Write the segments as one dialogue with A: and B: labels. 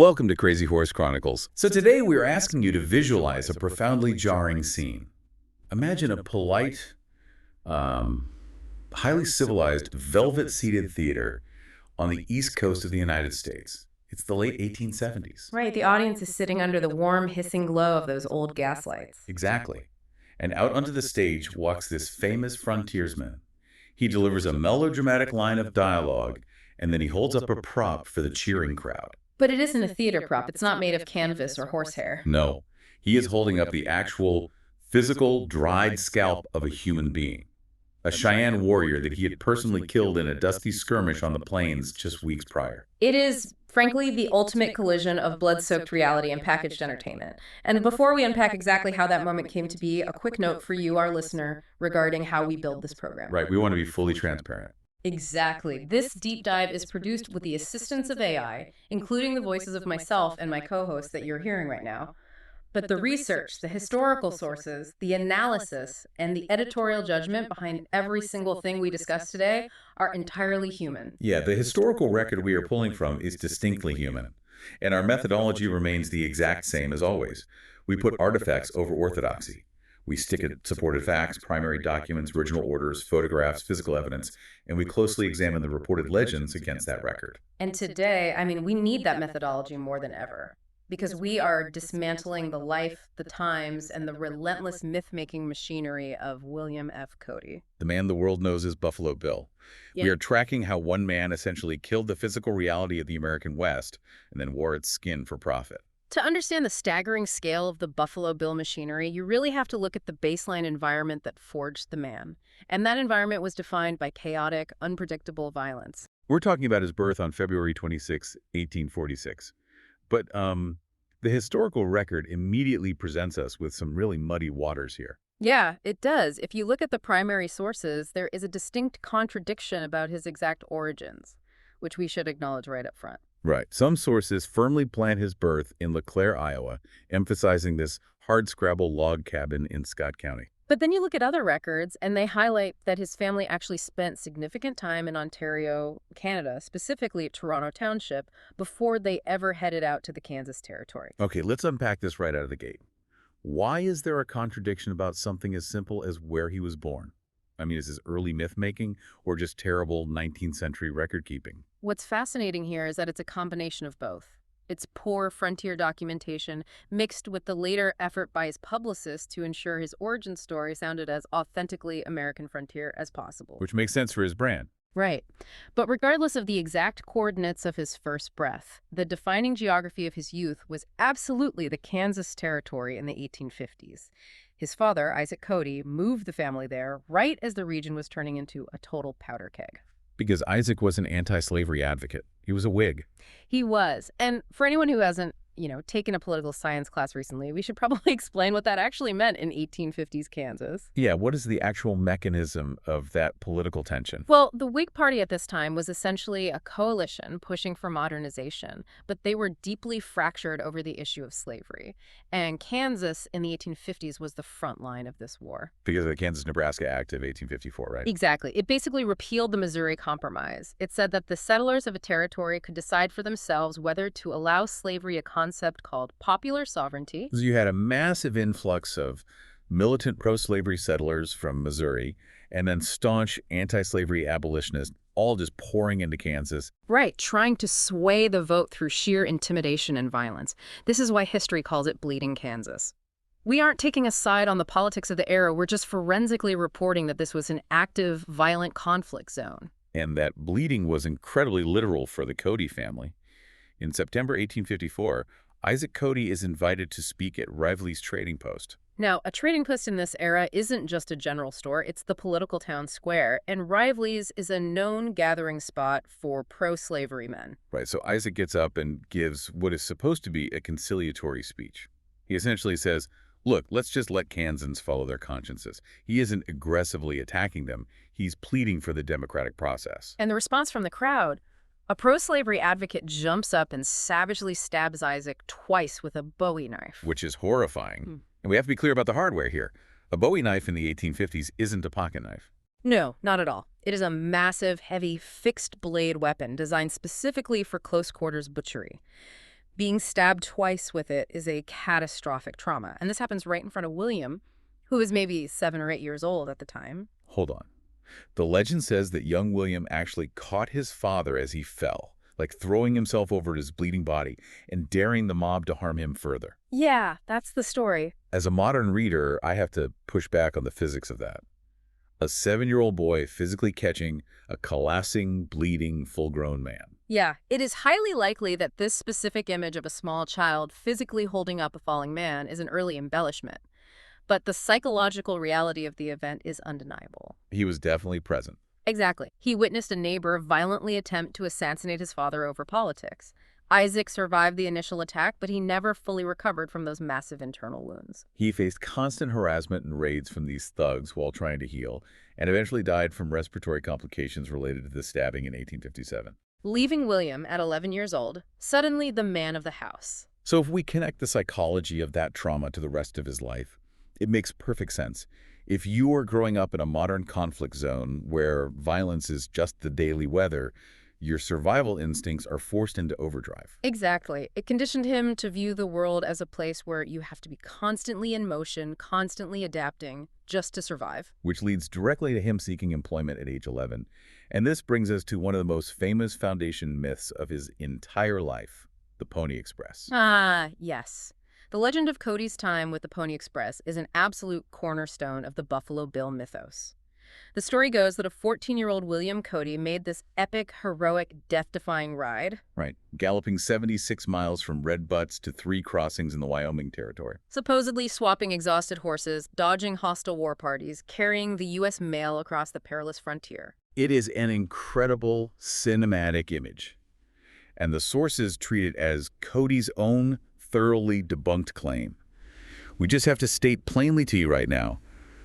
A: Welcome to Crazy Horse Chronicles. So today we're asking you to visualize a profoundly jarring scene. Imagine a polite, highly civilized, velvet-seated theater on the East Coast of the United States. It's the late 1870s.
B: Right, the audience is sitting under the warm, hissing glow of those old gas lights.
A: Exactly. And out onto the stage walks this famous frontiersman. He delivers a melodramatic line of dialogue, and then he holds up a prop for the cheering crowd.
B: But it isn't a theater prop. It's not made of canvas or horsehair.
A: No, he is holding up the actual, physical, dried scalp of a human being. A Cheyenne warrior that he had personally killed in a dusty skirmish on the plains just weeks prior.
B: It is, frankly, the ultimate collision of blood-soaked reality and packaged entertainment. And before we unpack exactly how that moment came to be, a quick note for you, our listener, regarding how we build this program.
A: Right, we want to be fully transparent.
B: Exactly. This deep dive is produced with the assistance of AI, including the voices of myself and my co-host that you're hearing right now. But the research, the historical sources, the analysis, and the editorial judgment behind every single thing we discuss today are entirely human.
A: Yeah, the historical record we are pulling from is distinctly human, and our methodology remains the exact same as always. We put artifacts over orthodoxy. We stick at supported facts, primary documents, original orders, photographs, physical evidence, and we closely examine the reported legends against that record.
B: And today, we need that methodology more than ever, because we are dismantling the life, the times, and the relentless myth-making machinery of William F. Cody.
A: The man the world knows as Buffalo Bill. Yeah. We are tracking how one man essentially killed the physical reality of the American West and then wore its skin for profit.
B: To understand the staggering scale of the Buffalo Bill machinery, you really have to look at the baseline environment that forged the man. And that environment was defined by chaotic, unpredictable violence.
A: We're talking about his birth on February 26, 1846. But the historical record immediately presents us with some really muddy waters here.
B: Yeah, it does. If you look at the primary sources, there is a distinct contradiction about his exact origins, which we should acknowledge right up front.
A: Right. Some sources firmly plant his birth in LeClaire, Iowa, emphasizing this hardscrabble log cabin in Scott County.
B: But then you look at other records, and they highlight that his family actually spent significant time in Ontario, Canada, specifically at Toronto Township, before they ever headed out to the Kansas Territory.
A: Okay, let's unpack this right out of the gate. Why is there a contradiction about something as simple as where he was born? Is this early myth-making or just terrible 19th century record-keeping?
B: What's fascinating here is that it's a combination of both. It's poor frontier documentation mixed with the later effort by his publicist to ensure his origin story sounded as authentically American frontier as possible.
A: Which makes sense for his brand.
B: Right. But regardless of the exact coordinates of his first breath, the defining geography of his youth was absolutely the Kansas Territory in the 1850s. His father, Isaac Cody, moved the family there right as the region was turning into a total powder keg.
A: Because Isaac was an anti-slavery advocate. He was a Whig.
B: He was. And for anyone who hasn't, taken a political science class recently, we should probably explain what that actually meant in 1850s Kansas.
A: Yeah, what is the actual mechanism of that political tension?
B: Well, the Whig Party at this time was essentially a coalition pushing for modernization, but they were deeply fractured over the issue of slavery. And Kansas in the 1850s was the front line of this war.
A: Because of the Kansas-Nebraska Act of 1854, right?
B: Exactly. It basically repealed the Missouri Compromise. It said that the settlers of a territory could decide for themselves whether to allow slavery, a concept called popular sovereignty.
A: So you had a massive influx of militant pro-slavery settlers from Missouri and then staunch anti-slavery abolitionists all just pouring into Kansas.
B: Right, trying to sway the vote through sheer intimidation and violence. This is why history calls it Bleeding Kansas. We aren't taking a side on the politics of the era. We're just forensically reporting that this was an active, violent conflict zone.
A: And that bleeding was incredibly literal for the Cody family. In September 1854, Isaac Cody is invited to speak at Rively's trading post.
B: Now, a trading post in this era isn't just a general store, it's the political town square, and Rively's is a known gathering spot for pro-slavery men.
A: Right, so Isaac gets up and gives what is supposed to be a conciliatory speech. He essentially says, look, let's just let Kansans follow their consciences. He isn't aggressively attacking them. He's pleading for the democratic process.
B: And the response from the crowd, a pro-slavery advocate jumps up and savagely stabs Isaac twice with a Bowie knife.
A: Which is horrifying. And we have to be clear about the hardware here. A Bowie knife in the 1850s isn't a pocket knife.
B: No, not at all. It is a massive, heavy, fixed-blade weapon designed specifically for close-quarters butchery. Being stabbed twice with it is a catastrophic trauma, and this happens right in front of William, who was maybe 7 or 8 years old at the time.
A: Hold on. The legend says that young William actually caught his father as he fell, like throwing himself over his bleeding body and daring the mob to harm him further.
B: Yeah, that's the story.
A: As a modern reader, I have to push back on the physics of that. A 7-year-old boy physically catching a collapsing, bleeding, full-grown man.
B: Yeah, it is highly likely that this specific image of a small child physically holding up a falling man is an early embellishment. But the psychological reality of the event is undeniable.
A: He was definitely present.
B: Exactly. He witnessed a neighbor violently attempt to assassinate his father over politics. Isaac survived the initial attack, but he never fully recovered from those massive internal wounds.
A: He faced constant harassment and raids from these thugs while trying to heal, and eventually died from respiratory complications related to the stabbing in 1857.
B: Leaving William at 11 years old, suddenly the man of the house.
A: So if we connect the psychology of that trauma to the rest of his life, it makes perfect sense. If you are growing up in a modern conflict zone where violence is just the daily weather, your survival instincts are forced into overdrive.
B: Exactly. It conditioned him to view the world as a place where you have to be constantly in motion, constantly adapting, just to survive.
A: Which leads directly to him seeking employment at age 11. And this brings us to one of the most famous foundation myths of his entire life, the Pony Express.
B: Ah, yes. The legend of Cody's time with the Pony Express is an absolute cornerstone of the Buffalo Bill mythos. The story goes that a 14-year-old William Cody made this epic, heroic, death-defying ride.
A: Right, galloping 76 miles from Red Butts to 3 crossings in the Wyoming Territory.
B: Supposedly swapping exhausted horses, dodging hostile war parties, carrying the U.S. mail across the perilous frontier.
A: It is an incredible cinematic image. And the sources treat it as Cody's own thoroughly debunked claim. We just have to state plainly to you right now,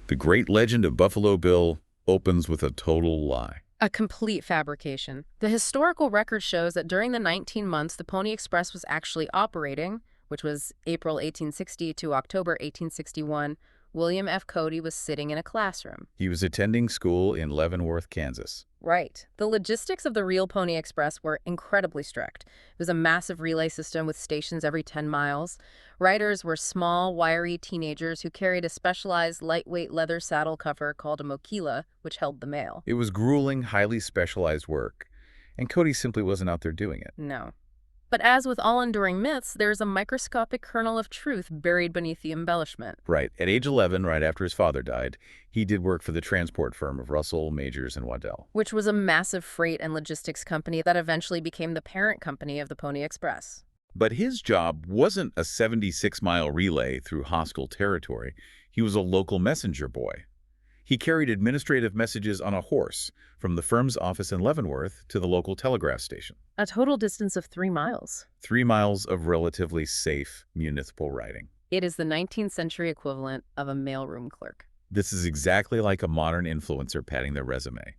A: the great legend of Buffalo Bill opens with a total lie.
B: A complete fabrication. The historical record shows that during the 19 months the Pony Express was actually operating, which was April 1860 to October 1861, William F. Cody was sitting in a classroom.
A: He was attending school in Leavenworth, Kansas.
B: Right. The logistics of the real Pony Express were incredibly strict. It was a massive relay system with stations every 10 miles. Riders were small, wiry teenagers who carried a specialized lightweight leather saddle cover called a mochila, which held the mail.
A: It was grueling, highly specialized work, and Cody simply wasn't out there doing it.
B: No. But as with all enduring myths, there's a microscopic kernel of truth buried beneath the embellishment.
A: Right. At age 11, right after his father died, he did work for the transport firm of Russell, Majors, and Waddell.
B: Which was a massive freight and logistics company that eventually became the parent company of the Pony Express.
A: But his job wasn't a 76-mile relay through hostile territory. He was a local messenger boy. He carried administrative messages on a horse from the firm's office in Leavenworth to the local telegraph station.
B: A total distance of 3 miles.
A: 3 miles of relatively safe municipal riding.
B: It is the 19th century equivalent of a mailroom clerk.
A: This is exactly like a modern influencer padding their resume.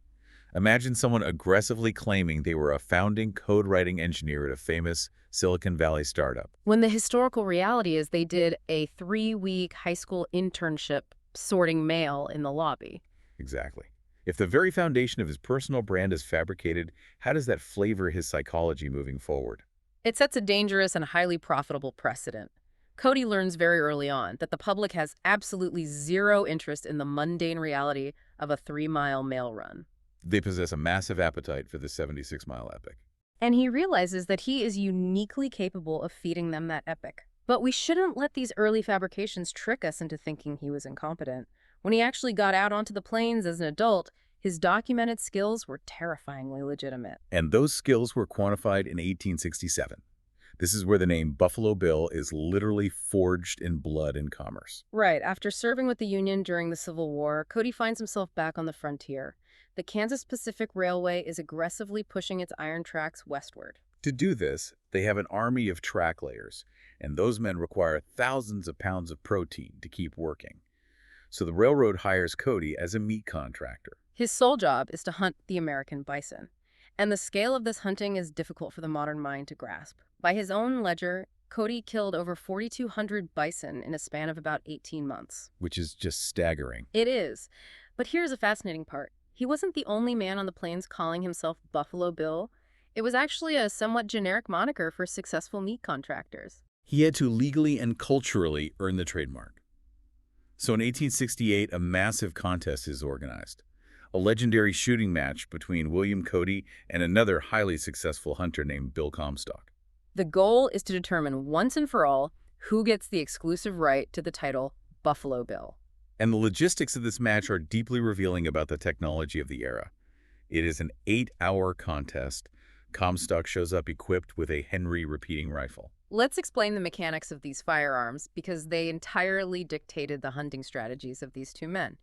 A: Imagine someone aggressively claiming they were a founding code-writing engineer at a famous Silicon Valley startup.
B: When the historical reality is they did a 3-week high school internship sorting mail in the lobby.
A: Exactly. If the very foundation of his personal brand is fabricated, how does that flavor his psychology moving forward?
B: It sets a dangerous and highly profitable precedent. Cody learns very early on that the public has absolutely zero interest in the mundane reality of a 3-mile mail run.
A: They possess a massive appetite for the 76-mile epic.
B: And he realizes that he is uniquely capable of feeding them that epic. But we shouldn't let these early fabrications trick us into thinking he was incompetent. When he actually got out onto the plains as an adult, his documented skills were terrifyingly legitimate.
A: And those skills were quantified in 1867. This is where the name Buffalo Bill is literally forged in blood and commerce.
B: Right. After serving with the Union during the Civil War, Cody finds himself back on the frontier. The Kansas Pacific Railway is aggressively pushing its iron tracks westward.
A: To do this, they have an army of track layers, and those men require thousands of pounds of protein to keep working. So the railroad hires Cody as a meat contractor.
B: His sole job is to hunt the American bison. And the scale of this hunting is difficult for the modern mind to grasp. By his own ledger, Cody killed over 4,200 bison in a span of about 18 months.
A: Which is just staggering.
B: It is. But here's a fascinating part. He wasn't the only man on the plains calling himself Buffalo Bill. It was actually a somewhat generic moniker for successful meat contractors.
A: He had to legally and culturally earn the trademark. So in 1868, a massive contest is organized. A legendary shooting match between William Cody and another highly successful hunter named Bill Comstock.
B: The goal is to determine once and for all who gets the exclusive right to the title Buffalo Bill.
A: And the logistics of this match are deeply revealing about the technology of the era. It is an 8-hour contest. Comstock shows up equipped with a Henry repeating rifle.
B: Let's explain the mechanics of these firearms because they entirely dictated the hunting strategies of these two men.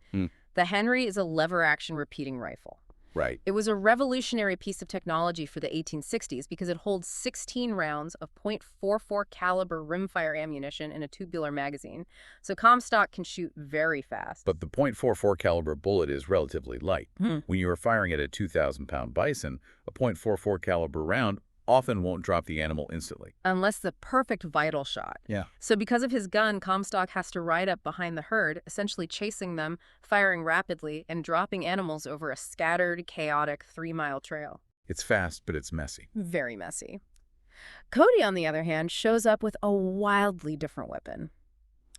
B: The Henry is a lever-action repeating rifle.
A: Right.
B: It was a revolutionary piece of technology for the 1860s because it holds 16 rounds of .44 caliber rimfire ammunition in a tubular magazine, so Comstock can shoot very fast.
A: But the .44 caliber bullet is relatively light. When you are firing at a 2,000-pound bison, a .44 caliber round often won't drop the animal instantly.
B: Unless the perfect vital shot.
A: Yeah.
B: So because of his gun, Comstock has to ride up behind the herd, essentially chasing them, firing rapidly, and dropping animals over a scattered, chaotic 3-mile trail.
A: It's fast, but it's messy.
B: Very messy. Cody, on the other hand, shows up with a wildly different weapon.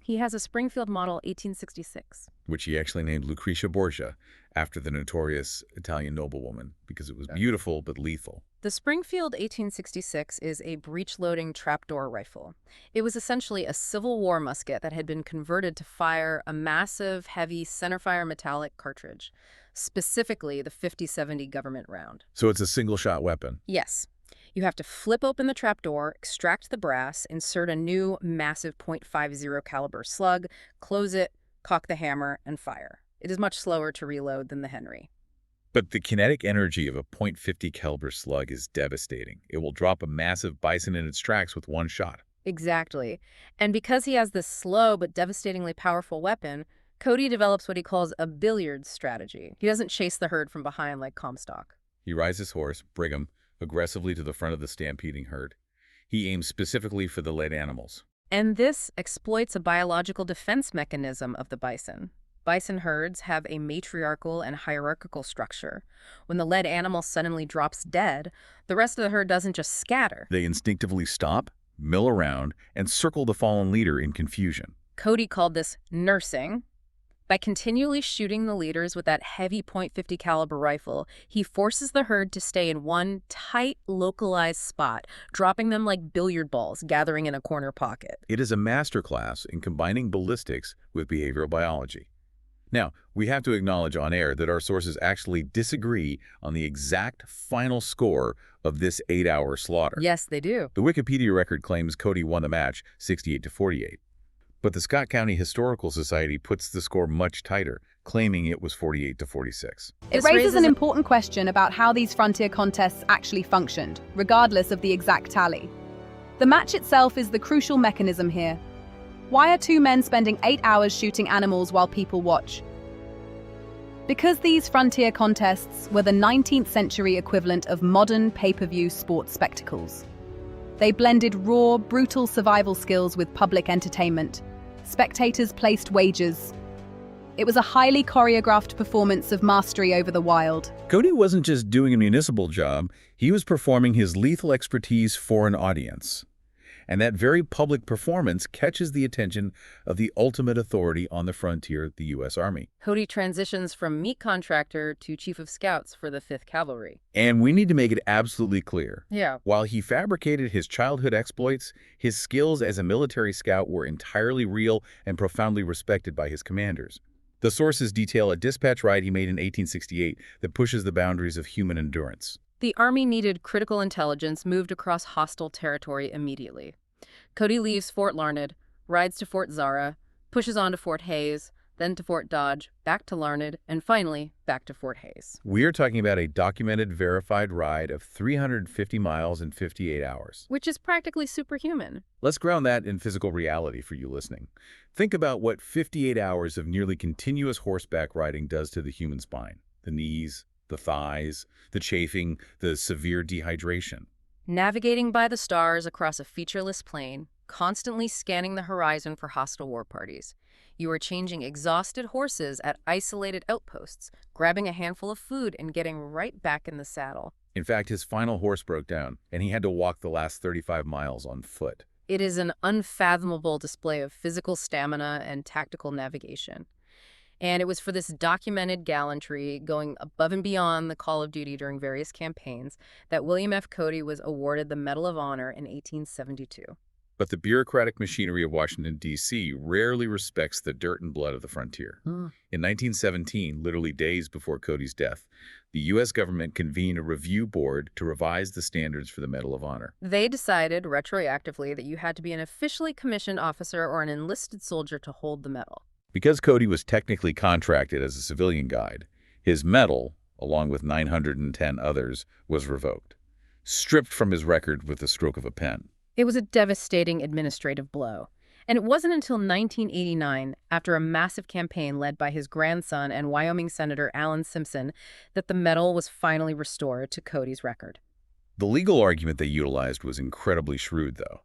B: He has a Springfield Model 1866.
A: Which he actually named Lucretia Borgia, after the notorious Italian noblewoman, because it was beautiful but lethal.
B: The Springfield 1866 is a breech-loading trapdoor rifle. It was essentially a Civil War musket that had been converted to fire a massive, heavy, centerfire metallic cartridge, specifically the 50-70 government round.
A: So it's a single-shot weapon?
B: Yes. You have to flip open the trapdoor, extract the brass, insert a new massive .50 caliber slug, close it, cock the hammer, and fire. It is much slower to reload than the Henry.
A: But the kinetic energy of a .50 caliber slug is devastating. It will drop a massive bison in its tracks with one shot.
B: Exactly. And because he has this slow but devastatingly powerful weapon, Cody develops what he calls a billiards strategy. He doesn't chase the herd from behind like Comstock.
A: He rides his horse, Brigham, aggressively to the front of the stampeding herd. He aims specifically for the led animals.
B: And this exploits a biological defense mechanism of the bison. Bison herds have a matriarchal and hierarchical structure. When the led animal suddenly drops dead, the rest of the herd doesn't just scatter.
A: They instinctively stop, mill around, and circle the fallen leader in confusion.
B: Cody called this nursing. By continually shooting the leaders with that heavy .50 caliber rifle, he forces the herd to stay in one tight, localized spot, dropping them like billiard balls gathering in a corner pocket.
A: It is a masterclass in combining ballistics with behavioral biology. Now, we have to acknowledge on air that our sources actually disagree on the exact final score of this 8-hour slaughter.
B: Yes, they do.
A: The Wikipedia record claims Cody won the match 68-48. But the Scott County Historical Society puts the score much tighter, claiming it was 48-46.
C: It raises an important question about how these frontier contests actually functioned, regardless of the exact tally. The match itself is the crucial mechanism here. Why are two men spending 8 hours shooting animals while people watch? Because these frontier contests were the 19th century equivalent of modern pay-per-view sports spectacles. They blended raw, brutal survival skills with public entertainment. Spectators placed wagers. It was a highly choreographed performance of mastery over the wild.
A: Cody wasn't just doing a municipal job, he was performing his lethal expertise for an audience. And that very public performance catches the attention of the ultimate authority on the frontier, the U.S. Army.
B: Cody transitions from meat contractor to chief of scouts for the 5th Cavalry.
A: And we need to make it absolutely clear.
B: Yeah.
A: While he fabricated his childhood exploits, his skills as a military scout were entirely real and profoundly respected by his commanders. The sources detail a dispatch ride he made in 1868 that pushes the boundaries of human endurance.
B: The Army needed critical intelligence moved across hostile territory immediately. Cody leaves Fort Larned, rides to Fort Zara, pushes on to Fort Hays, then to Fort Dodge, back to Larned, and finally back to Fort Hays.
A: We are talking about a documented, verified ride of 350 miles in 58 hours.
B: Which is practically superhuman.
A: Let's ground that in physical reality for you listening. Think about what 58 hours of nearly continuous horseback riding does to the human spine. The knees, the thighs, the chafing, the severe dehydration.
B: Navigating by the stars across a featureless plain, constantly scanning the horizon for hostile war parties. You are changing exhausted horses at isolated outposts, grabbing a handful of food and getting right back in the saddle.
A: In fact, his final horse broke down, and he had to walk the last 35 miles on foot.
B: It is an unfathomable display of physical stamina and tactical navigation. And it was for this documented gallantry, going above and beyond the call of duty during various campaigns, that William F. Cody was awarded the Medal of Honor in 1872.
A: But the bureaucratic machinery of Washington, D.C. rarely respects the dirt and blood of the frontier. In 1917, literally days before Cody's death, the U.S. government convened a review board to revise the standards for the Medal of Honor.
B: They decided retroactively that you had to be an officially commissioned officer or an enlisted soldier to hold the medal.
A: Because Cody was technically contracted as a civilian guide, his medal, along with 910 others, was revoked, stripped from his record with the stroke of a pen.
B: It was a devastating administrative blow. And it wasn't until 1989, after a massive campaign led by his grandson and Wyoming Senator Alan Simpson, that the medal was finally restored to Cody's record.
A: The legal argument they utilized was incredibly shrewd, though.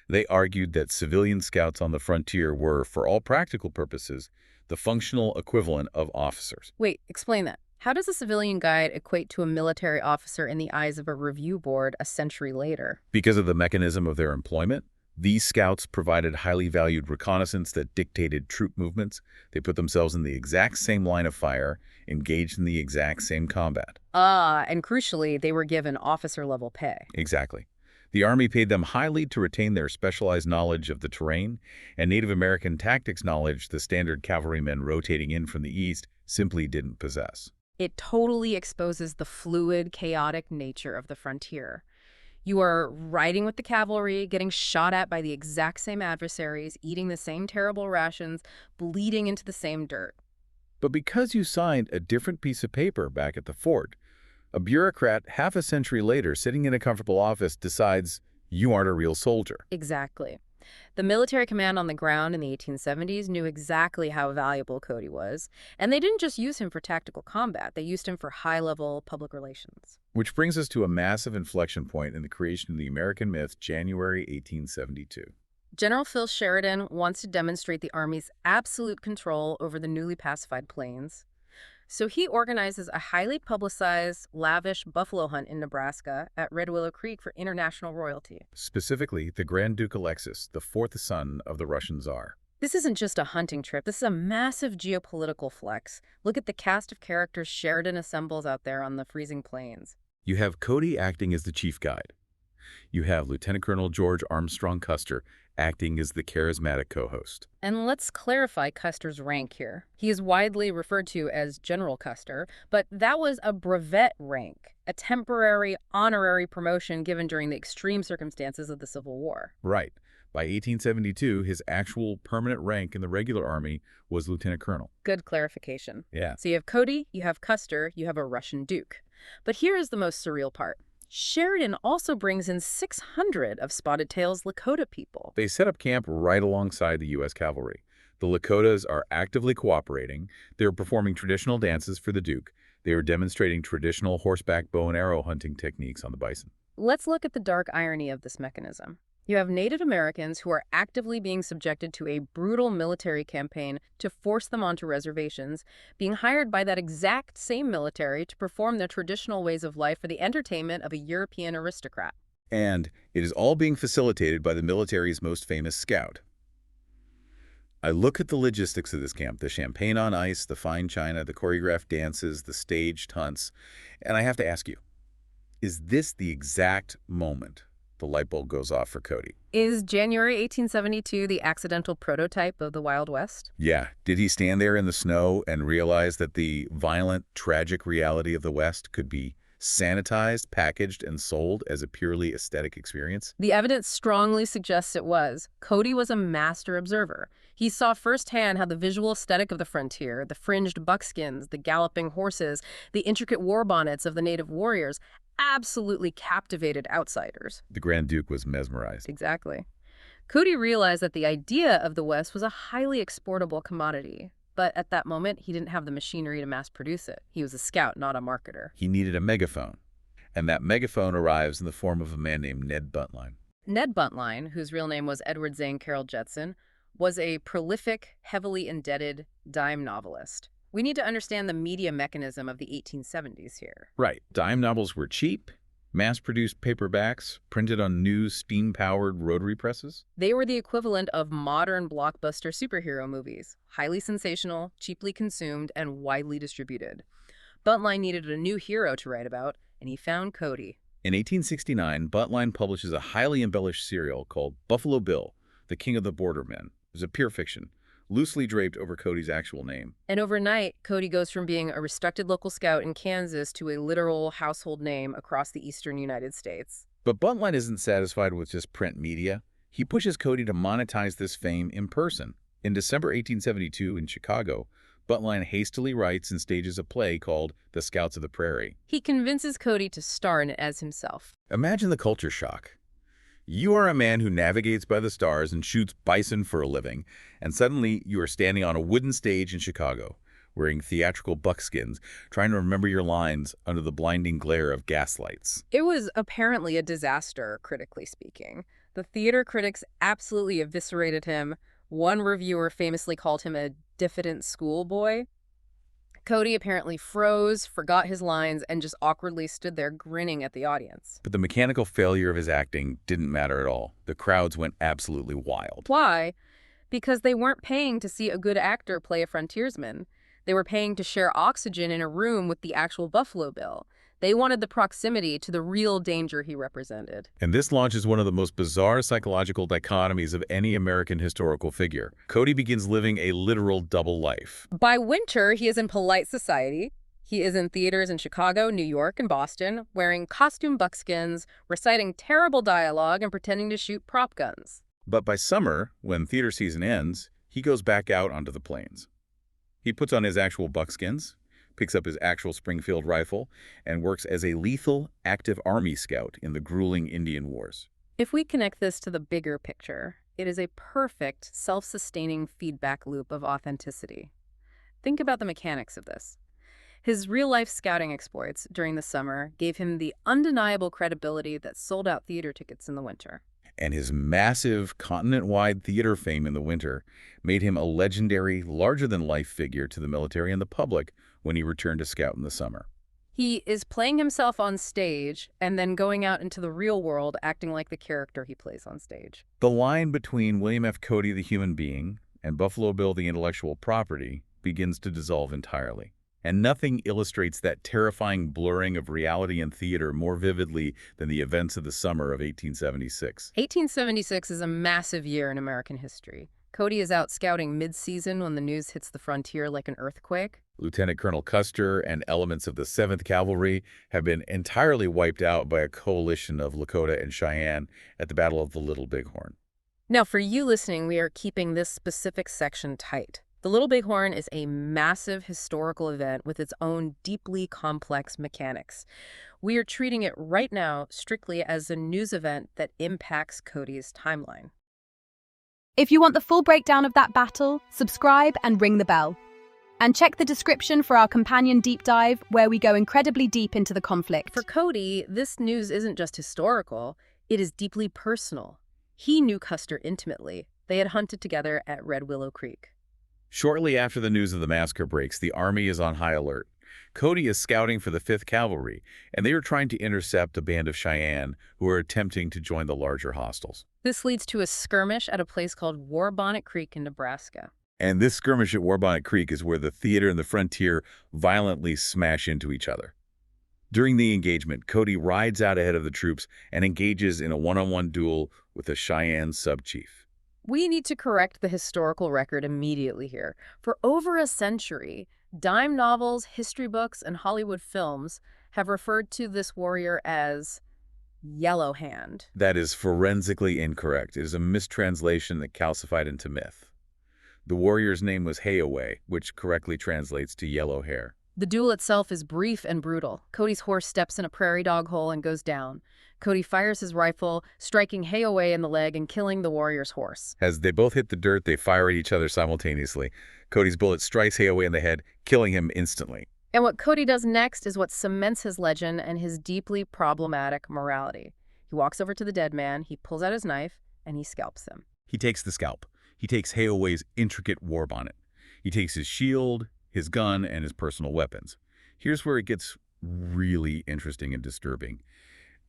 A: They argued that civilian scouts on the frontier were, for all practical purposes, the functional equivalent of officers.
B: Wait, explain that. How does a civilian guide equate to a military officer in the eyes of a review board a century later?
A: Because of the mechanism of their employment, these scouts provided highly valued reconnaissance that dictated troop movements. They put themselves in the exact same line of fire, engaged in the exact same combat.
B: And crucially, they were given officer-level pay.
A: Exactly. The Army paid them highly to retain their specialized knowledge of the terrain and Native American tactics knowledge the standard cavalrymen rotating in from the east simply didn't possess.
B: It totally exposes the fluid, chaotic nature of the frontier. You are riding with the cavalry, getting shot at by the exact same adversaries, eating the same terrible rations, bleeding into the same dirt.
A: But because you signed a different piece of paper back at the fort, a bureaucrat half a century later sitting in a comfortable office decides you aren't a real soldier.
B: Exactly. The military command on the ground in the 1870s knew exactly how valuable Cody was, and they didn't just use him for tactical combat, they used him for high-level public relations.
A: Which brings us to a massive inflection point in the creation of the American myth, January 1872.
B: General Phil Sheridan wants to demonstrate the Army's absolute control over the newly pacified plains. So he organizes a highly publicized, lavish buffalo hunt in Nebraska at Red Willow Creek for international royalty.
A: Specifically, the Grand Duke Alexis, the fourth son of the Russian Tsar.
B: This isn't just a hunting trip. This is a massive geopolitical flex. Look at the cast of characters Sheridan assembles out there on the freezing plains.
A: You have Cody acting as the chief guide. You have Lieutenant Colonel George Armstrong Custer acting as the charismatic co-host.
B: And let's clarify Custer's rank here. He is widely referred to as General Custer, but that was a brevet rank, a temporary honorary promotion given during the extreme circumstances of the Civil War.
A: Right. By 1872, his actual permanent rank in the regular army was lieutenant colonel.
B: Good clarification.
A: Yeah.
B: So you have Cody, you have Custer, you have a Russian duke. But here is the most surreal part. Sheridan also brings in 600 of Spotted Tail's Lakota people.
A: They set up camp right alongside the U.S. cavalry. The Lakotas are actively cooperating. They're performing traditional dances for the Duke. They are demonstrating traditional horseback bow and arrow hunting techniques on the bison.
B: Let's look at the dark irony of this mechanism. You have Native Americans who are actively being subjected to a brutal military campaign to force them onto reservations, being hired by that exact same military to perform their traditional ways of life for the entertainment of a European aristocrat.
A: And it is all being facilitated by the military's most famous scout. I look at the logistics of this camp, the champagne on ice, the fine china, the choreographed dances, the staged hunts, and I have to ask you, is this the exact moment the light bulb goes off for Cody?
B: Is January 1872 the accidental prototype of the Wild West?
A: Yeah. Did he stand there in the snow and realize that the violent, tragic reality of the West could be sanitized, packaged, and sold as a purely aesthetic experience?
B: The evidence strongly suggests it was. Cody was a master observer. He saw firsthand how the visual aesthetic of the frontier, the fringed buckskins, the galloping horses, the intricate warbonnets of the native warriors, absolutely captivated outsiders.
A: The Grand Duke was mesmerized.
B: Exactly. Cody realized that the idea of the West was a highly exportable commodity. But at that moment, he didn't have the machinery to mass produce it. He was a scout, not a marketer.
A: He needed a megaphone. And that megaphone arrives in the form of a man named Ned Buntline.
B: Ned Buntline, whose real name was Edward Zane Carroll Jetson, was a prolific, heavily indebted dime novelist. We need to understand the media mechanism of the 1870s here.
A: Right. Dime novels were cheap, Mass-produced paperbacks, printed on new steam-powered rotary presses?
B: They were the equivalent of modern blockbuster superhero movies, highly sensational, cheaply consumed, and widely distributed. Buntline needed a new hero to write about, and he found Cody.
A: In 1869, Buntline publishes a highly embellished serial called Buffalo Bill, the King of the Bordermen. It was a pure fiction, loosely draped over Cody's actual name.
B: And overnight, Cody goes from being a respected local scout in Kansas to a literal household name across the eastern United States.
A: But Buntline isn't satisfied with just print media. He pushes Cody to monetize this fame in person. In December 1872 in Chicago, Buntline hastily writes and stages a play called The Scouts of the Prairie.
B: He convinces Cody to star in it as himself.
A: Imagine the culture shock. You are a man who navigates by the stars and shoots bison for a living, and suddenly you are standing on a wooden stage in Chicago, wearing theatrical buckskins, trying to remember your lines under the blinding glare of gaslights.
B: It was apparently a disaster, critically speaking. The theater critics absolutely eviscerated him. One reviewer famously called him a diffident schoolboy. Cody apparently froze, forgot his lines, and just awkwardly stood there grinning at the audience.
A: But the mechanical failure of his acting didn't matter at all. The crowds went absolutely wild.
B: Why? Because they weren't paying to see a good actor play a frontiersman. They were paying to share oxygen in a room with the actual Buffalo Bill. They wanted the proximity to the real danger he represented.
A: And this launches one of the most bizarre psychological dichotomies of any American historical figure. Cody begins living a literal double life.
B: By winter, he is in polite society. He is in theaters in Chicago, New York, and Boston, wearing costume buckskins, reciting terrible dialogue, and pretending to shoot prop guns.
A: But by summer, when theater season ends, he goes back out onto the plains. He puts on his actual buckskins, picks up his actual Springfield rifle, and works as a lethal, active Army scout in the grueling Indian Wars.
B: If we connect this to the bigger picture, it is a perfect, self-sustaining feedback loop of authenticity. Think about the mechanics of this. His real-life scouting exploits during the summer gave him the undeniable credibility that sold out theater tickets in the winter.
A: And his massive, continent-wide theater fame in the winter made him a legendary, larger-than-life figure to the military and the public when he returned to scout in the summer.
B: He is playing himself on stage and then going out into the real world acting like the character he plays on stage.
A: The line between William F. Cody, the human being, and Buffalo Bill, the intellectual property, begins to dissolve entirely. And nothing illustrates that terrifying blurring of reality and theater more vividly than the events of the summer of 1876.
B: 1876 is a massive year in American history. Cody is out scouting mid-season when the news hits the frontier like an earthquake.
A: Lieutenant Colonel Custer and elements of the 7th Cavalry have been entirely wiped out by a coalition of Lakota and Cheyenne at the Battle of the Little Bighorn.
B: Now, for you listening, we are keeping this specific section tight. The Little Bighorn is a massive historical event with its own deeply complex mechanics. We are treating it right now strictly as a news event that impacts Cody's timeline.
C: If you want the full breakdown of that battle, subscribe and ring the bell. And check the description for our companion deep dive, where we go incredibly deep into the conflict.
B: For Cody, this news isn't just historical, it is deeply personal. He knew Custer intimately. They had hunted together at Red Willow Creek.
A: Shortly after the news of the massacre breaks, the Army is on high alert. Cody is scouting for the 5th Cavalry, and they are trying to intercept a band of Cheyenne who are attempting to join the larger hostiles.
B: This leads to a skirmish at a place called Warbonnet Creek in Nebraska.
A: And this skirmish at Warbonnet Creek is where the theater and the frontier violently smash into each other. During the engagement, Cody rides out ahead of the troops and engages in a one-on-one duel with a Cheyenne sub-chief.
B: We need to correct the historical record immediately here. For over a century, dime novels, history books, and Hollywood films have referred to this warrior as Yellow Hand.
A: That is forensically incorrect. It is a mistranslation that calcified into myth. The warrior's name was Hayaway, which correctly translates to yellow hair.
B: The duel itself is brief and brutal. Cody's horse steps in a prairie dog hole and goes down. Cody fires his rifle, striking Hayaway in the leg and killing the warrior's horse.
A: As they both hit the dirt, they fire at each other simultaneously. Cody's bullet strikes Hayaway in the head, killing him instantly.
B: And what Cody does next is what cements his legend and his deeply problematic morality. He walks over to the dead man, he pulls out his knife, and he scalps him.
A: He takes the scalp. He takes Hayaway's intricate warbonnet. He takes his shield, his gun, and his personal weapons. Here's where it gets really interesting and disturbing.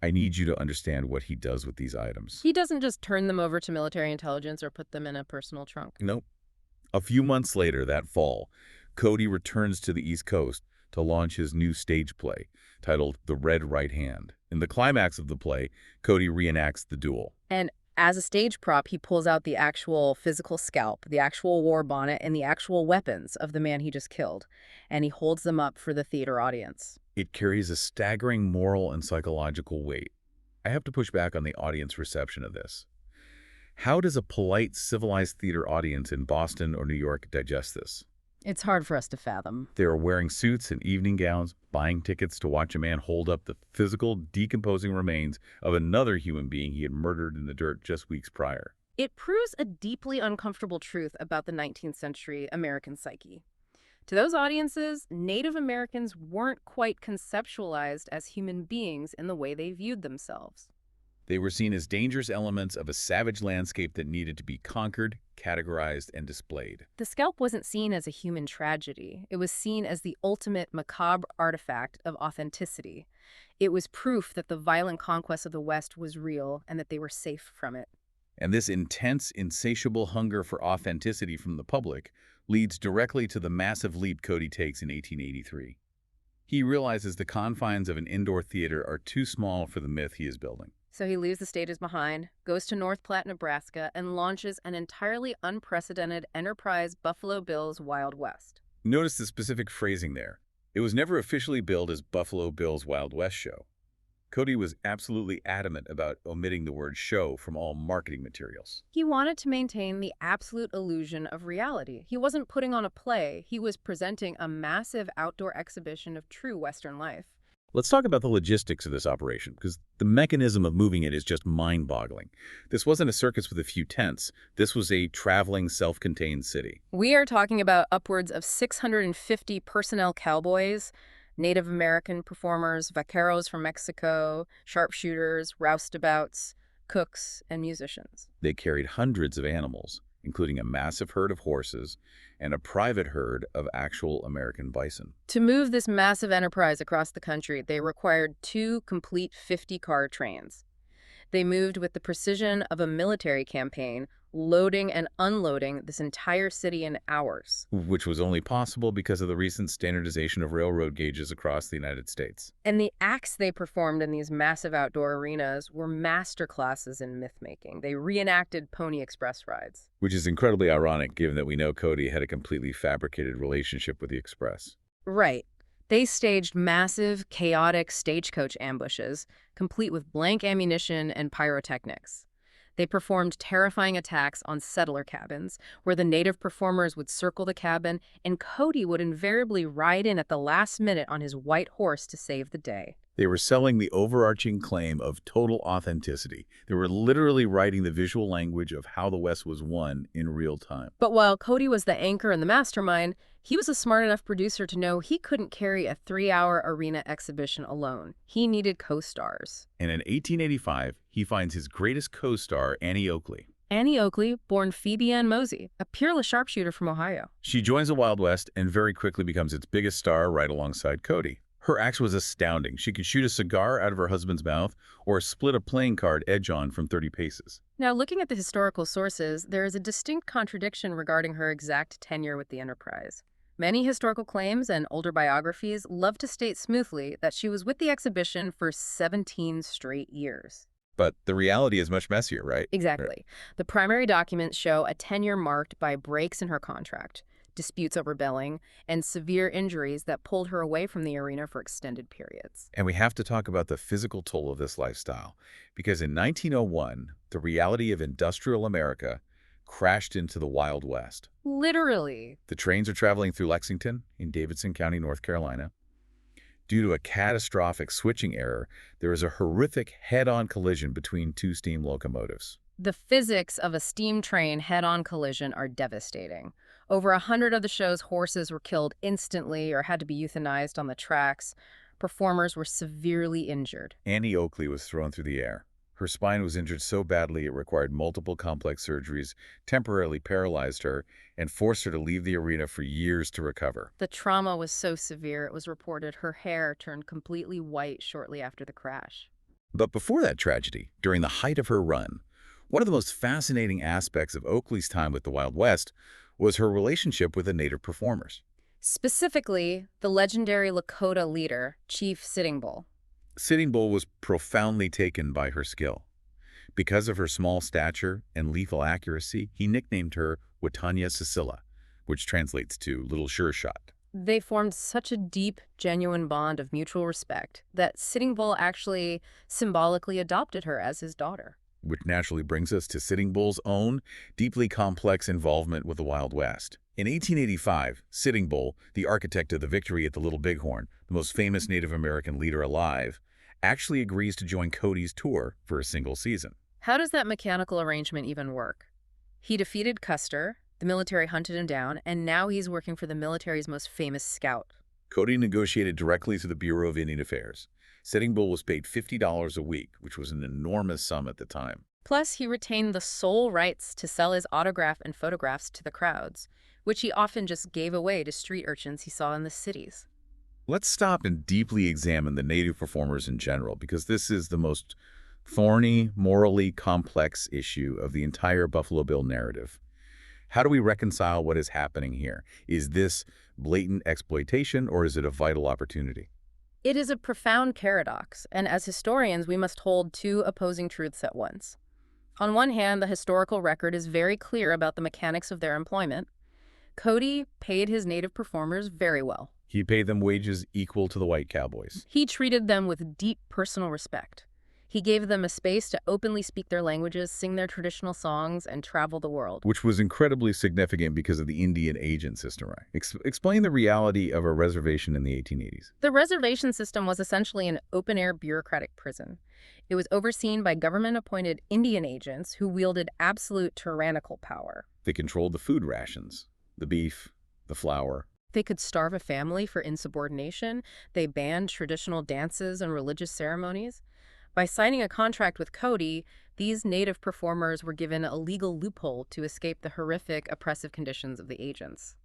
A: I need you to understand what he does with these items.
B: He doesn't just turn them over to military intelligence or put them in a personal trunk.
A: Nope. A few months later, that fall, Cody returns to the East Coast to launch his new stage play, titled The Red Right Hand. In the climax of the play, Cody reenacts the duel.
B: And as a stage prop, he pulls out the actual physical scalp, the actual Warbonnet, and the actual weapons of the man he just killed, and he holds them up for the theater audience.
A: It carries a staggering moral and psychological weight. I have to push back on the audience reception of this. How does a polite, civilized theater audience in Boston or New York digest this?
B: It's hard for us to fathom.
A: They are wearing suits and evening gowns, buying tickets to watch a man hold up the physical, decomposing remains of another human being he had murdered in the dirt just weeks prior.
B: It proves a deeply uncomfortable truth about the 19th century American psyche. To those audiences, Native Americans weren't quite conceptualized as human beings in the way they viewed themselves.
A: They were seen as dangerous elements of a savage landscape that needed to be conquered, categorized, and displayed.
B: The scalp wasn't seen as a human tragedy. It was seen as the ultimate macabre artifact of authenticity. It was proof that the violent conquest of the West was real and that they were safe from it.
A: And this intense, insatiable hunger for authenticity from the public leads directly to the massive leap Cody takes in 1883. He realizes the confines of an indoor theater are too small for the myth he is building.
B: So he leaves the stages behind, goes to North Platte, Nebraska, and launches an entirely unprecedented enterprise Buffalo Bill's Wild West.
A: Notice the specific phrasing there. It was never officially billed as Buffalo Bill's Wild West Show. Cody was absolutely adamant about omitting the word show from all marketing materials.
B: He wanted to maintain the absolute illusion of reality. He wasn't putting on a play. He was presenting a massive outdoor exhibition of true Western life.
A: Let's talk about the logistics of this operation, because the mechanism of moving it is just mind-boggling. This wasn't a circus with a few tents. This was a traveling, self-contained city.
B: We are talking about upwards of 650 personnel cowboys, Native American performers, vaqueros from Mexico, sharpshooters, roustabouts, cooks, and musicians.
A: They carried hundreds of animals, including a massive herd of horses and a private herd of actual American bison.
B: To move this massive enterprise across the country, they required 2 complete 50-car trains. They moved with the precision of a military campaign, loading and unloading this entire city in hours.
A: Which was only possible because of the recent standardization of railroad gauges across the United States.
B: And the acts they performed in these massive outdoor arenas were master classes in myth-making. They reenacted Pony Express rides.
A: Which is incredibly ironic, given that we know Cody had a completely fabricated relationship with the Express.
B: Right. They staged massive, chaotic stagecoach ambushes, complete with blank ammunition and pyrotechnics. They performed terrifying attacks on settler cabins, where the native performers would circle the cabin, and Cody would invariably ride in at the last minute on his white horse to save the day.
A: They were selling the overarching claim of total authenticity. They were literally writing the visual language of how the West was won in real time.
B: But while Cody was the anchor and the mastermind, he was a smart enough producer to know he couldn't carry a 3-hour arena exhibition alone. He needed co-stars.
A: And in 1885, he finds his greatest co-star, Annie Oakley.
B: Annie Oakley, born Phoebe Ann Mosey, a peerless sharpshooter from Ohio.
A: She joins the Wild West and very quickly becomes its biggest star right alongside Cody. Her act was astounding. She could shoot a cigar out of her husband's mouth or split a playing card edge-on from 30 paces.
B: Now, looking at the historical sources, there is a distinct contradiction regarding her exact tenure with the Enterprise. Many historical claims and older biographies love to state smoothly that she was with the exhibition for 17 straight years.
A: But the reality is much messier, right?
B: Exactly. The primary documents show a tenure marked by breaks in her contract, disputes over billing, and severe injuries that pulled her away from the arena for extended periods.
A: And we have to talk about the physical toll of this lifestyle, because in 1901, the reality of industrial America crashed into the Wild West.
B: Literally.
A: The trains are traveling through Lexington in Davidson County, North Carolina. Due to a catastrophic switching error, there is a horrific head-on collision between 2 steam locomotives.
B: The physics of a steam train head-on collision are devastating. Over 100 of the show's horses were killed instantly or had to be euthanized on the tracks. Performers were severely injured.
A: Annie Oakley was thrown through the air. Her spine was injured so badly it required multiple complex surgeries, temporarily paralyzed her, and forced her to leave the arena for years to recover.
B: The trauma was so severe, it was reported her hair turned completely white shortly after the crash.
A: But before that tragedy, during the height of her run, one of the most fascinating aspects of Oakley's time with the Wild West was her relationship with the native performers.
B: Specifically, the legendary Lakota leader, Chief Sitting Bull.
A: Sitting Bull was profoundly taken by her skill. Because of her small stature and lethal accuracy, he nicknamed her Watanya Cecilia, which translates to Little Sure Shot.
B: They formed such a deep, genuine bond of mutual respect that Sitting Bull actually symbolically adopted her as his daughter.
A: Which naturally brings us to Sitting Bull's own, deeply complex involvement with the Wild West. In 1885, Sitting Bull, the architect of the victory at the Little Bighorn, the most famous Native American leader alive, actually agrees to join Cody's tour for a single season.
B: How does that mechanical arrangement even work? He defeated Custer, the military hunted him down, and now he's working for the military's most famous scout.
A: Cody negotiated directly through the Bureau of Indian Affairs. Sitting Bull was paid $50 a week, which was an enormous sum at the time.
B: Plus, he retained the sole rights to sell his autograph and photographs to the crowds, which he often just gave away to street urchins he saw in the cities.
A: Let's stop and deeply examine the native performers in general, because this is the most thorny, morally complex issue of the entire Buffalo Bill narrative. How do we reconcile what is happening here? Is this blatant exploitation, or is it a vital opportunity?
B: It is a profound paradox, and as historians, we must hold two opposing truths at once. On one hand, the historical record is very clear about the mechanics of their employment. Cody paid his native performers very well.
A: He paid them wages equal to the white cowboys.
B: He treated them with deep personal respect. He gave them a space to openly speak their languages, sing their traditional songs, and travel the world.
A: Which was incredibly significant because of the Indian agent system, right? Explain the reality of a reservation in the 1880s.
B: The reservation system was essentially an open-air bureaucratic prison. It was overseen by government-appointed Indian agents who wielded absolute tyrannical power.
A: They controlled the food rations, the beef, the flour.
B: They could starve a family for insubordination. They banned traditional dances and religious ceremonies. By signing a contract with Cody, these native performers were given a legal loophole to escape the horrific, oppressive conditions of the agents.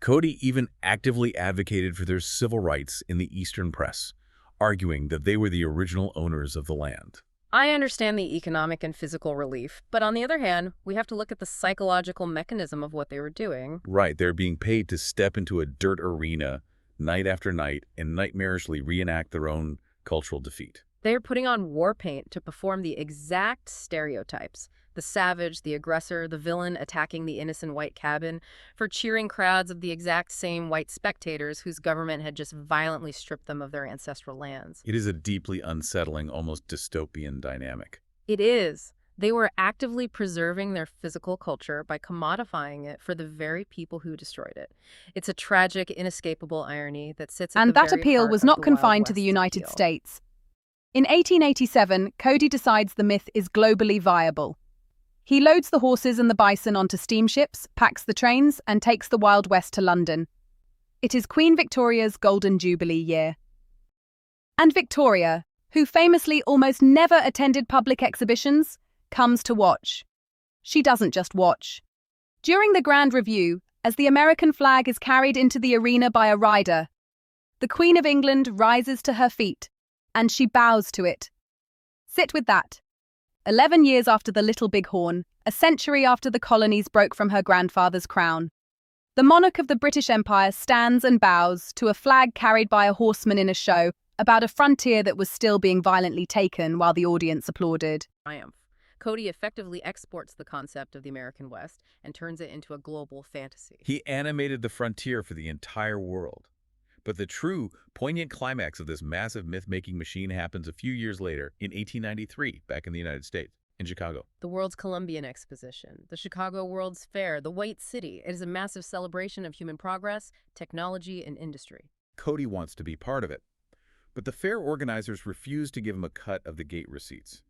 A: Cody even actively advocated for their civil rights in the Eastern press, arguing that they were the original owners of the land.
B: I understand the economic and physical relief, but on the other hand, we have to look at the psychological mechanism of what they were doing.
A: Right, they're being paid to step into a dirt arena night after night and nightmarishly reenact their own cultural defeat.
B: They are putting on war paint to perform the exact stereotypes. The savage, the aggressor, the villain attacking the innocent white cabin, for cheering crowds of the exact same white spectators whose government had just violently stripped them of their ancestral lands.
A: It is a deeply unsettling, almost dystopian dynamic.
B: It is. They were actively preserving their physical culture by commodifying it for the very people who destroyed it. It's a tragic, inescapable irony that sits at
C: And
B: the
C: that
B: very
C: appeal
B: heart
C: was
B: of
C: not
B: the Wild
C: confined to the
B: West's
C: United
B: appeal.
C: States. In 1887, Cody decides the myth is globally viable. He loads the horses and the bison onto steamships, packs the trains, and takes the Wild West to London. It is Queen Victoria's Golden Jubilee year. And Victoria, who famously almost never attended public exhibitions, comes to watch. She doesn't just watch. During the Grand Review, as the American flag is carried into the arena by a rider, the Queen of England rises to her feet, and she bows to it. Sit with that. 11 years after the Little Bighorn, a century after the colonies broke from her grandfather's crown, the monarch of the British Empire stands and bows to a flag carried by a horseman in a show about a frontier that was still being violently taken while the audience applauded.
B: Triumph. Cody effectively exports the concept of the American West and turns it into a global fantasy.
A: He animated the frontier for the entire world. But the true, poignant climax of this massive myth-making machine happens a few years later, in 1893, back in the United States, in Chicago.
B: The World's Columbian Exposition, the Chicago World's Fair, the White City. It is a massive celebration of human progress, technology, and industry.
A: Cody wants to be part of it, but the fair organizers refuse to give him a cut of the gate receipts.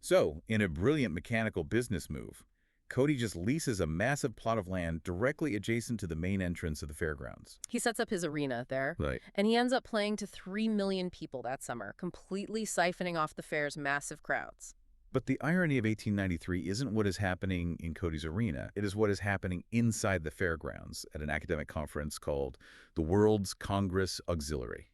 A: So, in a brilliant mechanical business move, Cody just leases a massive plot of land directly adjacent to the main entrance of the fairgrounds.
B: He sets up his arena there,
A: Right.
B: and he ends up playing to 3 million people that summer, completely siphoning off the fair's massive crowds.
A: But the irony of 1893 isn't what is happening in Cody's arena. It is what is happening inside the fairgrounds at an academic conference called the World's Congress Auxiliary.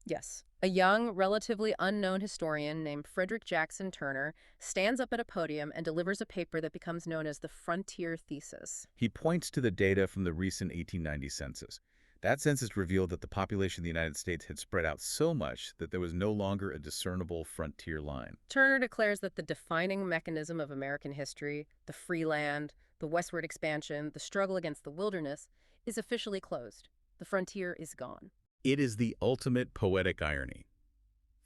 B: Yes. A young, relatively unknown historian named Frederick Jackson Turner stands up at a podium and delivers a paper that becomes known as the Frontier Thesis.
A: He points to the data from the recent 1890 census. That census revealed that the population of the United States had spread out so much that there was no longer a discernible frontier line.
B: Turner declares that the defining mechanism of American history, the free land, the westward expansion, the struggle against the wilderness, is officially closed. The frontier is gone.
A: It is the ultimate poetic irony.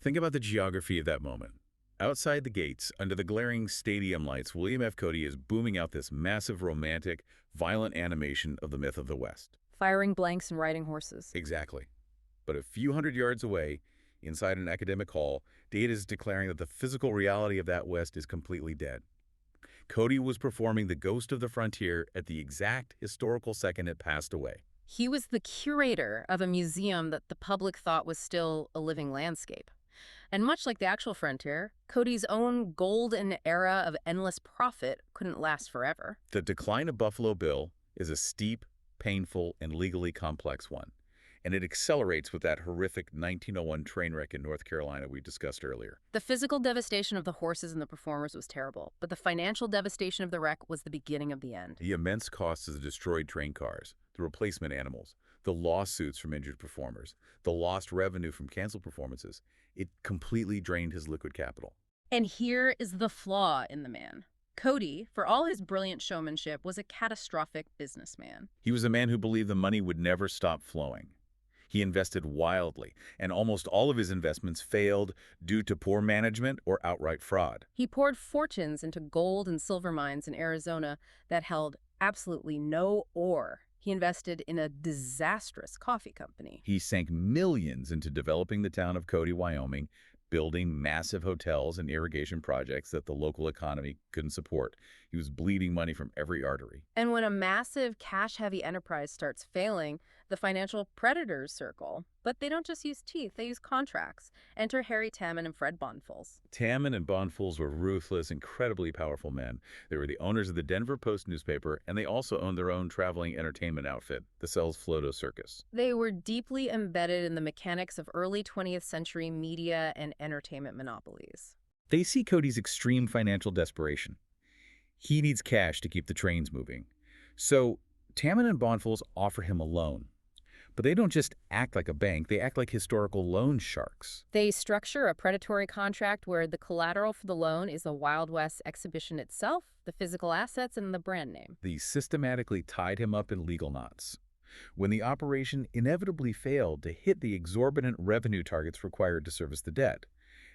A: Think about the geography of that moment. Outside the gates, under the glaring stadium lights, William F. Cody is booming out this massive, romantic, violent animation of the myth of the West.
B: Firing blanks and riding horses.
A: Exactly. But a few hundred yards away, inside an academic hall, data is declaring that the physical reality of that West is completely dead. Cody was performing the Ghost of the Frontier at the exact historical second it passed away.
B: He was the curator of a museum that the public thought was still a living landscape. And much like the actual frontier, Cody's own golden era of endless profit couldn't last forever.
A: The decline of Buffalo Bill is a steep, painful, and legally complex one, and it accelerates with that horrific 1901 train wreck in North Carolina we discussed earlier.
B: The physical devastation of the horses and the performers was terrible, but the financial devastation of the wreck was the beginning of the end.
A: The immense costs of the destroyed train cars, the replacement animals, the lawsuits from injured performers, the lost revenue from canceled performances, it completely drained his liquid capital.
B: And here is the flaw in the man. Cody, for all his brilliant showmanship, was a catastrophic businessman.
A: He was a man who believed the money would never stop flowing. He invested wildly, and almost all of his investments failed due to poor management or outright fraud.
B: He poured fortunes into gold and silver mines in Arizona that held absolutely no ore. He invested in a disastrous coffee company.
A: He sank millions into developing the town of Cody, Wyoming, building massive hotels and irrigation projects that the local economy couldn't support. He was bleeding money from every artery.
B: And when a massive cash-heavy enterprise starts failing, the financial predators circle. But they don't just use teeth, they use contracts. Enter Harry Tammen and Fred Bonfils.
A: Tammen and Bonfils were ruthless, incredibly powerful men. They were the owners of the Denver Post newspaper, and they also owned their own traveling entertainment outfit, the Sells Floto Circus.
B: They were deeply embedded in the mechanics of early 20th century media and entertainment monopolies.
A: They see Cody's extreme financial desperation. He needs cash to keep the trains moving. So Tammen and Bonfils offer him a loan. But they don't just act like a bank, they act like historical loan sharks.
B: They structure a predatory contract where the collateral for the loan is the Wild West exhibition itself, the physical assets, and the brand name.
A: They systematically tied him up in legal knots. When the operation inevitably failed to hit the exorbitant revenue targets required to service the debt,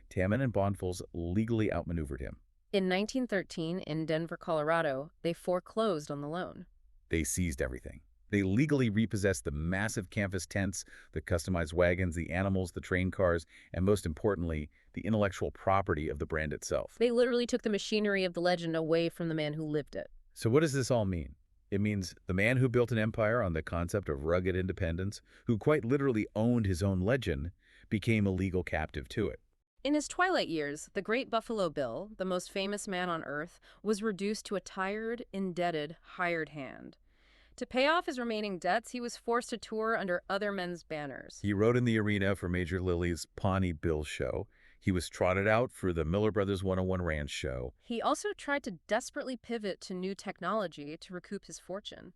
A: Tammen and Bonfils legally outmaneuvered him.
B: In 1913, in Denver, Colorado, they foreclosed on the loan.
A: They seized everything. They legally repossessed the massive canvas tents, the customized wagons, the animals, the train cars, and most importantly, the intellectual property of the brand itself.
B: They literally took the machinery of the legend away from the man who lived it.
A: So what does this all mean? It means the man who built an empire on the concept of rugged independence, who quite literally owned his own legend, became a legal captive to it.
B: In his twilight years, the great Buffalo Bill, the most famous man on earth, was reduced to a tired, indebted, hired hand. To pay off his remaining debts, he was forced to tour under other men's banners.
A: He rode in the arena for Major Lily's Pawnee Bill show. He was trotted out for the Miller Brothers 101 Ranch show.
B: He also tried to desperately pivot to new technology to recoup his fortune.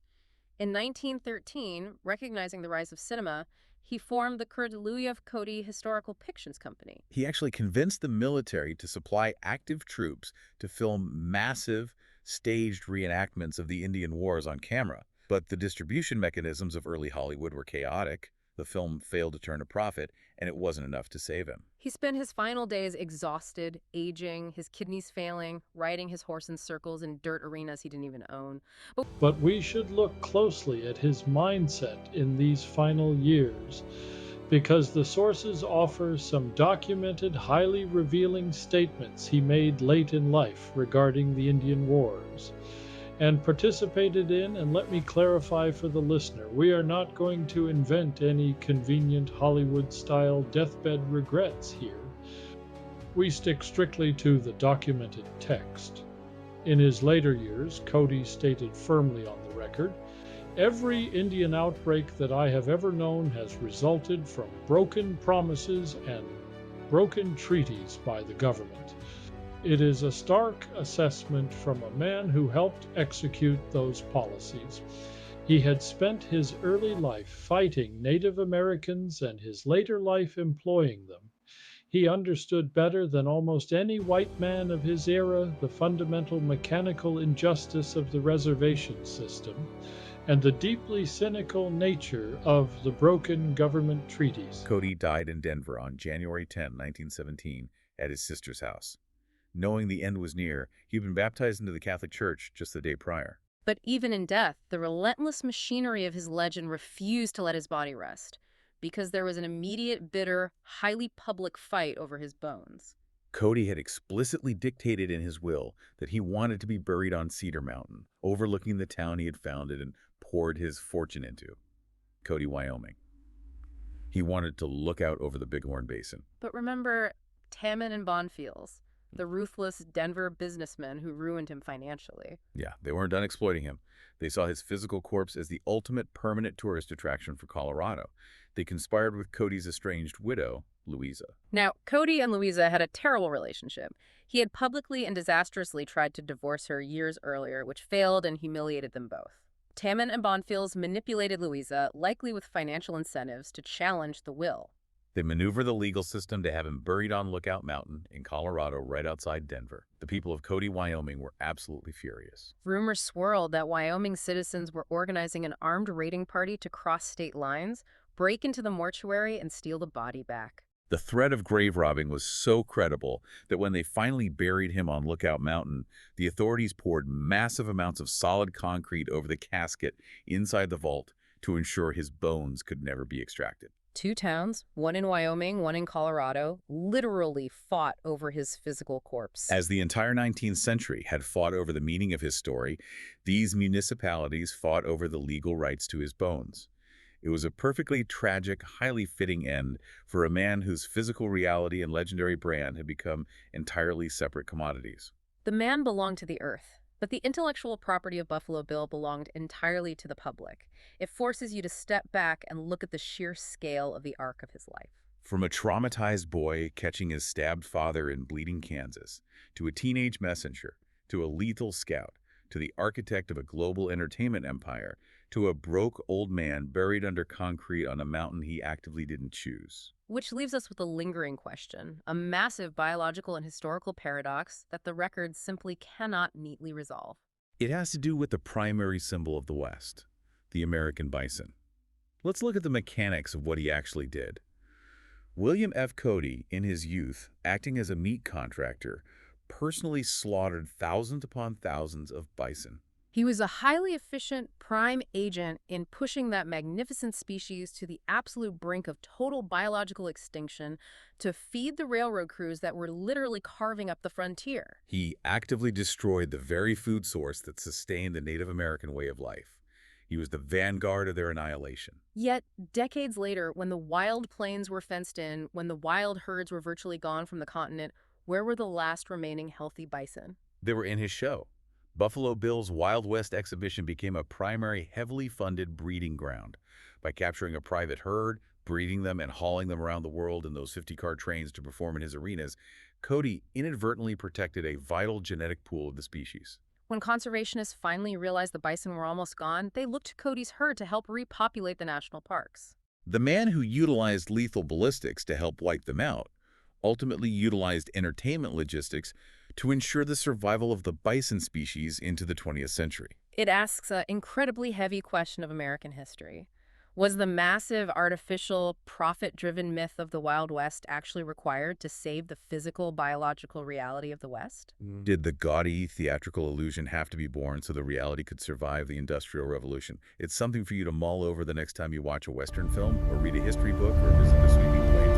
B: In 1913, recognizing the rise of cinema, he formed the Kurdiluyev Cody Historical Pictures Company.
A: He actually convinced the military to supply active troops to film massive, staged reenactments of the Indian Wars on camera. But the distribution mechanisms of early Hollywood were chaotic. The film failed to turn a profit, and it wasn't enough to save him.
B: He spent his final days exhausted, aging, his kidneys failing, riding his horse in circles in dirt arenas he didn't even own.
D: But we should look closely at his mindset in these final years, because the sources offer some documented, highly revealing statements he made late in life regarding the Indian Wars, and participated in. And let me clarify for the listener, we are not going to invent any convenient Hollywood-style deathbed regrets here. We stick strictly to the documented text. In his later years, Cody stated firmly on the record, Every Indian outbreak that I have ever known has resulted from broken promises and broken treaties by the government. It is a stark assessment from a man who helped execute those policies. He had spent his early life fighting Native Americans and his later life employing them. He understood better than almost any white man of his era the fundamental mechanical injustice of the reservation system and the deeply cynical nature of the broken government treaties.
A: Cody died in Denver on January 10, 1917, at his sister's house. Knowing the end was near, he'd been baptized into the Catholic Church just the day prior.
B: But even in death, the relentless machinery of his legend refused to let his body rest, because there was an immediate, bitter, highly public fight over his bones.
A: Cody had explicitly dictated in his will that he wanted to be buried on Cedar Mountain, overlooking the town he had founded and poured his fortune into, Cody, Wyoming. He wanted to look out over the Bighorn Basin.
B: But remember Tammen and Bonfils, the ruthless Denver businessmen who ruined him financially.
A: Yeah, they weren't done exploiting him. They saw his physical corpse as the ultimate permanent tourist attraction for Colorado. They conspired with Cody's estranged widow, Louisa.
B: Now, Cody and Louisa had a terrible relationship. He had publicly and disastrously tried to divorce her years earlier, which failed and humiliated them both. Tammen and Bonfils manipulated Louisa, likely with financial incentives, to challenge the will.
A: They maneuvered the legal system to have him buried on Lookout Mountain in Colorado right outside Denver. The people of Cody, Wyoming were absolutely furious.
B: Rumors swirled that Wyoming citizens were organizing an armed raiding party to cross state lines, break into the mortuary, and steal the body back.
A: The threat of grave robbing was so credible that when they finally buried him on Lookout Mountain, the authorities poured massive amounts of solid concrete over the casket inside the vault to ensure his bones could never be extracted.
B: Two towns, one in Wyoming, one in Colorado, literally fought over his physical corpse.
A: As the entire 19th century had fought over the meaning of his story, these municipalities fought over the legal rights to his bones. It was a perfectly tragic, highly fitting end for a man whose physical reality and legendary brand had become entirely separate commodities.
B: The man belonged to the earth, but the intellectual property of Buffalo Bill belonged entirely to the public. It forces you to step back and look at the sheer scale of the arc of his life.
A: From a traumatized boy catching his stabbed father in bleeding Kansas, to a teenage messenger, to a lethal scout, to the architect of a global entertainment empire, to a broke old man buried under concrete on a mountain he actively didn't choose.
B: Which leaves us with a lingering question, a massive biological and historical paradox that the records simply cannot neatly resolve.
A: It has to do with the primary symbol of the West, the American bison. Let's look at the mechanics of what he actually did. William F. Cody, in his youth, acting as a meat contractor, personally slaughtered thousands upon thousands of bison.
B: He was a highly efficient prime agent in pushing that magnificent species to the absolute brink of total biological extinction to feed the railroad crews that were literally carving up the frontier.
A: He actively destroyed the very food source that sustained the Native American way of life. He was the vanguard of their annihilation.
B: Yet, decades later, when the wild plains were fenced in, when the wild herds were virtually gone from the continent, where were the last remaining healthy bison?
A: They were in his show. Buffalo Bill's Wild West exhibition became a primary, heavily funded breeding ground. By capturing a private herd, breeding them, and hauling them around the world in those 50-car trains to perform in his arenas, Cody inadvertently protected a vital genetic pool of the species.
B: When conservationists finally realized the bison were almost gone, they looked to Cody's herd to help repopulate the national parks.
A: The man who utilized lethal ballistics to help wipe them out ultimately utilized entertainment logistics to ensure the survival of the bison species into the 20th century.
B: It asks an incredibly heavy question of American history. Was the massive, artificial, profit-driven myth of the Wild West actually required to save the physical, biological reality of the West?
A: Did the gaudy, theatrical illusion have to be born so the reality could survive the Industrial Revolution? It's something for you to mull over the next time you watch a Western film, or read a history book, or visit the sweeping plains